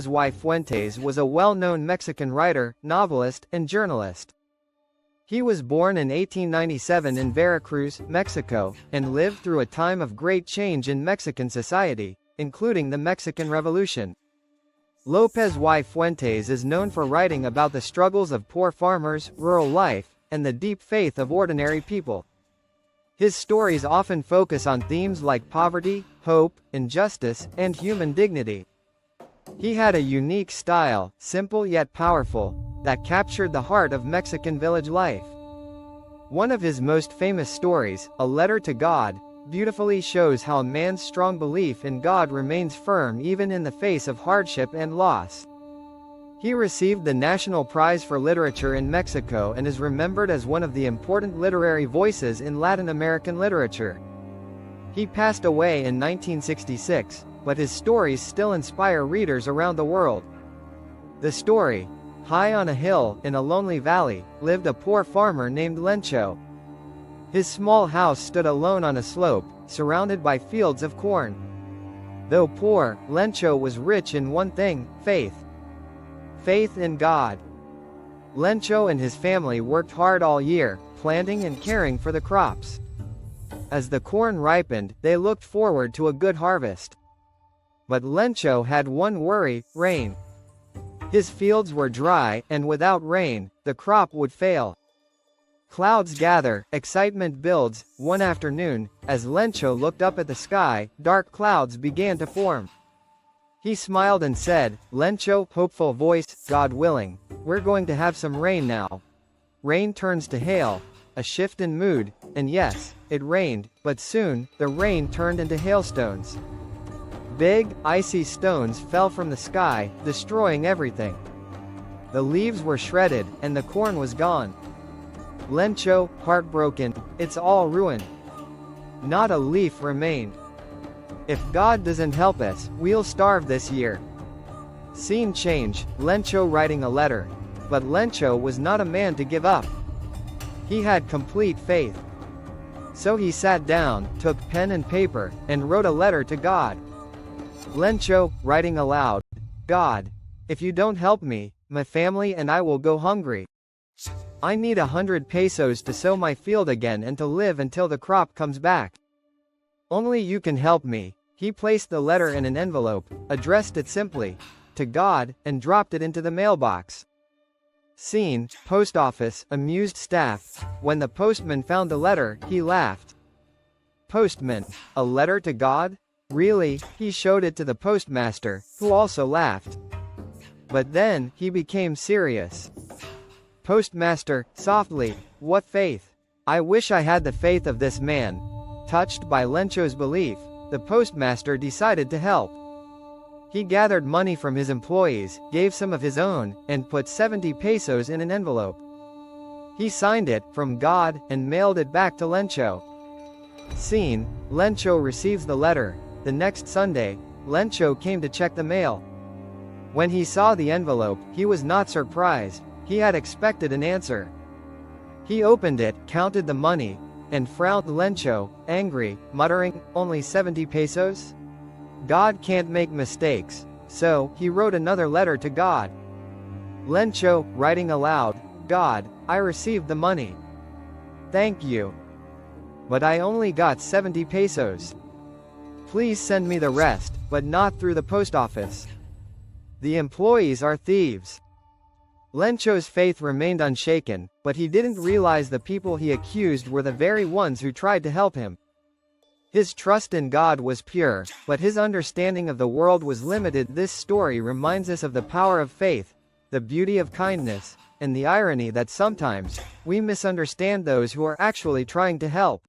y Fuentes was a well-known Mexican writer, novelist, and journalist. He was born in 1897 in Veracruz, Mexico, and lived through a time of great change in Mexican society, including the Mexican Revolution. López y Fuentes is known for writing about the struggles of poor farmers, rural life, and the deep faith of ordinary people. His stories often focus on themes like poverty, hope, injustice, and human dignity. He had a unique style, simple yet powerful, that captured the heart of Mexican village life. One of his most famous stories, A Letter to God, beautifully shows how a man's strong belief in God remains firm even in the face of hardship and loss. He received the National Prize for Literature in Mexico and is remembered as one of the important literary voices in Latin American literature. He passed away in 1966, but his stories still inspire readers around the world. The story, High on a hill, in a lonely valley, lived a poor farmer named Lencho. His small house stood alone on a slope, surrounded by fields of corn. Though poor, Lencho was rich in one thing, faith. Faith in God. Lencho and his family worked hard all year, planting and caring for the crops. As the corn ripened, they looked forward to a good harvest. But Lencho had one worry, rain. His fields were dry, and without rain, the crop would fail. Clouds gather, excitement builds. One afternoon, as Lencho looked up at the sky, dark clouds began to form. He smiled and said, "Lencho," hopeful voice, "God willing, we're going to have some rain now." Rain turns to hail, a shift in mood, and yes, it rained, but soon, the rain turned into hailstones. Big, icy stones fell from the sky, destroying everything. The leaves were shredded, and the corn was gone. Lencho, heartbroken, it's all ruined. Not a leaf remained. If God doesn't help us, we'll starve this year. Scene change, Lencho writing a letter. But Lencho was not a man to give up. He had complete faith. So he sat down, took pen and paper, and wrote a letter to God. Lencho, writing aloud, "God, if you don't help me, my family and I will go hungry. I need 100 pesos to sow my field again and to live until the crop comes back. Only you can help me." He placed the letter in an envelope, addressed it simply to God, and dropped it into the mailbox. Scene, post office, amused staff. When the postman found the letter, he laughed. Postman, a letter to God? Really? He showed it to the postmaster, who also laughed. But then, he became serious. Postmaster, softly, "What faith? I wish I had the faith of this man." Touched by Lencho's belief, the postmaster decided to help. He gathered money from his employees, gave some of his own, and put 70 pesos in an envelope. He signed it, "From God," and mailed it back to Lencho. Scene, Lencho receives the letter. The next Sunday, Lencho came to check the mail. When he saw the envelope, he was not surprised. He had expected an answer. He opened it, counted the money, and frowned. Lencho, angry, muttering, "Only 70 pesos? God can't make mistakes." So, he wrote another letter to God. Lencho, writing aloud, "God, I received the money. Thank you. But I only got 70 pesos. Please send me the rest, but not through the post office. The employees are thieves." Lencho's faith remained unshaken, but he didn't realize the people he accused were the very ones who tried to help him. His trust in God was pure, but his understanding of the world was limited. This story reminds us of the power of faith, the beauty of kindness, and the irony that sometimes, we misunderstand those who are actually trying to help.